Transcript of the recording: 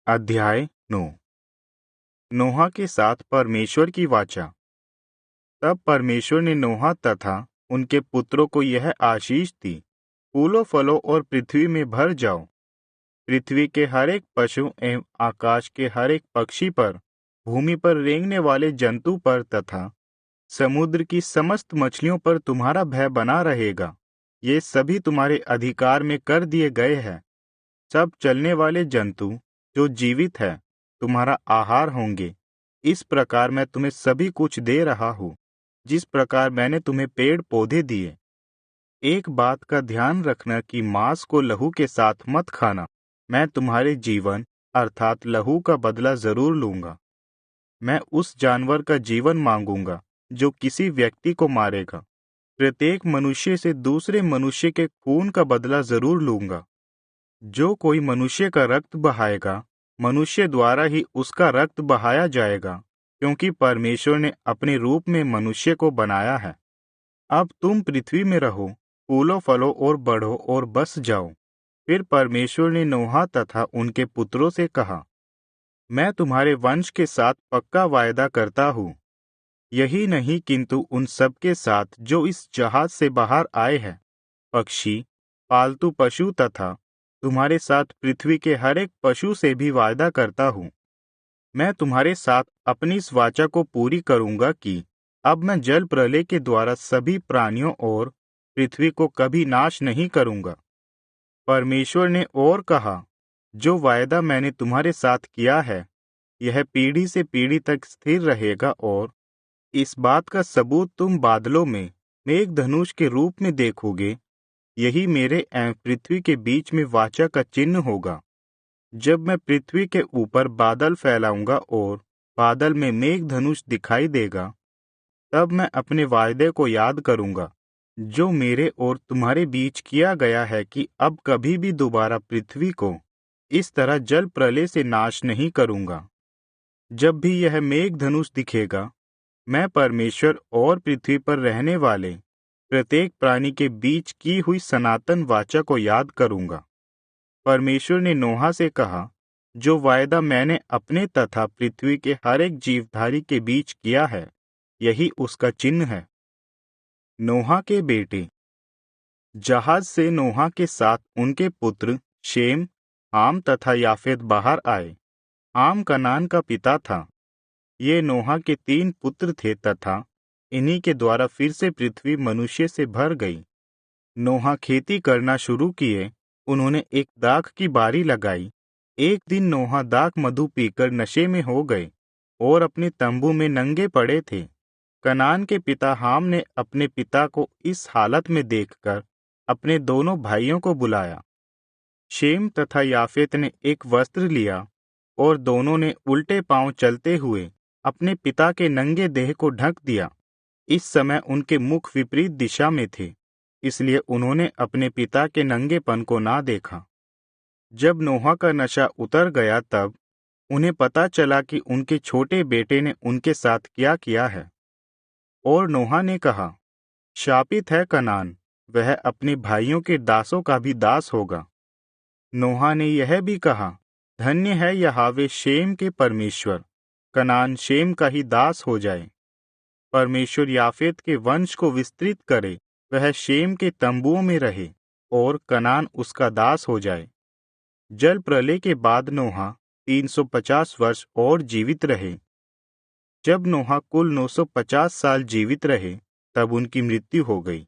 अध्याय 9। नोहा के साथ परमेश्वर की वाचा। तब परमेश्वर ने नोहा तथा उनके पुत्रों को यह आशीष दी, फूलों फलों और पृथ्वी में भर जाओ। पृथ्वी के हर एक पशु एवं आकाश के हर एक पक्षी पर, भूमि पर रेंगने वाले जंतु पर तथा समुद्र की समस्त मछलियों पर तुम्हारा भय बना रहेगा। ये सभी तुम्हारे अधिकार में कर दिए गए हैं। सब चलने वाले जंतु जो जीवित है तुम्हारा आहार होंगे। इस प्रकार मैं तुम्हें सभी कुछ दे रहा हूँ, जिस प्रकार मैंने तुम्हें पेड़ पौधे दिए। एक बात का ध्यान रखना कि मांस को लहू के साथ मत खाना। मैं तुम्हारे जीवन अर्थात लहू का बदला जरूर लूंगा। मैं उस जानवर का जीवन मांगूंगा जो किसी व्यक्ति को मारेगा। प्रत्येक मनुष्य से दूसरे मनुष्य के खून का बदला जरूर लूंगा। जो कोई मनुष्य का रक्त बहाएगा, मनुष्य द्वारा ही उसका रक्त बहाया जाएगा, क्योंकि परमेश्वर ने अपने रूप में मनुष्य को बनाया है। अब तुम पृथ्वी में रहो, फूलो फलो और बढ़ो और बस जाओ। फिर परमेश्वर ने नोहा तथा उनके पुत्रों से कहा, मैं तुम्हारे वंश के साथ पक्का वायदा करता हूँ। यही नहीं किंतु उन सब के साथ जो इस जहाज से बाहर आए हैं, पक्षी, पालतू पशु तथा तुम्हारे साथ पृथ्वी के हर एक पशु से भी वायदा करता हूँ। मैं तुम्हारे साथ अपनी इस वाचा को पूरी करूंगा कि अब मैं जल प्रलय के द्वारा सभी प्राणियों और पृथ्वी को कभी नाश नहीं करूंगा। परमेश्वर ने और कहा, जो वायदा मैंने तुम्हारे साथ किया है, यह पीढ़ी से पीढ़ी तक स्थिर रहेगा, और इस बात का सबूत तुम बादलों में मेघधनुष के रूप में देखोगे। यही मेरे एवं पृथ्वी के बीच में वाचा का चिन्ह होगा। जब मैं पृथ्वी के ऊपर बादल फैलाऊंगा और बादल में मेघधनुष दिखाई देगा, तब मैं अपने वायदे को याद करूंगा जो मेरे और तुम्हारे बीच किया गया है कि अब कभी भी दोबारा पृथ्वी को इस तरह जल प्रलय से नाश नहीं करूंगा। जब भी यह मेघधनुष दिखेगा, मैं परमेश्वर और पृथ्वी पर रहने वाले प्रत्येक प्राणी के बीच की हुई सनातन वाचा को याद करूंगा। परमेश्वर ने नोहा से कहा, जो वायदा मैंने अपने तथा पृथ्वी के हर एक जीवधारी के बीच किया है, यही उसका चिन्ह है। नोहा के बेटे। जहाज से नोहा के साथ उनके पुत्र शेम, हाम तथा याफेत बाहर आए। हाम कनान का पिता था। ये नोहा के 3 पुत्र थे तथा इन्हीं के द्वारा फिर से पृथ्वी मनुष्य से भर गई। नोहा खेती करना शुरू किए। उन्होंने एक दाख की बारी लगाई। एक दिन नोहा दाख मधु पीकर नशे में हो गए और अपने तंबू में नंगे पड़े थे। कनान के पिता हाम ने अपने पिता को इस हालत में देखकर अपने दोनों भाइयों को बुलाया। शेम तथा याफेत ने एक वस्त्र लिया और दोनों ने उल्टे पांव चलते हुए अपने पिता के नंगे देह को ढक दिया। इस समय उनके मुख विपरीत दिशा में थे, इसलिए उन्होंने अपने पिता के नंगेपन को ना देखा। जब नोहा का नशा उतर गया, तब उन्हें पता चला कि उनके छोटे बेटे ने उनके साथ क्या किया है। और नोहा ने कहा, शापित है कनान, वह अपने भाइयों के दासों का भी दास होगा। नोहा ने यह भी कहा, धन्य है यहोवा शेम के परमेश्वर, कनान शेम का ही दास हो जाए। परमेश्वर याफेत के वंश को विस्तृत करे, वह शेम के तंबुओं में रहे और कनान उसका दास हो जाए। जल प्रलय के बाद नोहा 350 वर्ष और जीवित रहे। जब नोहा कुल 950 साल जीवित रहे, तब उनकी मृत्यु हो गई।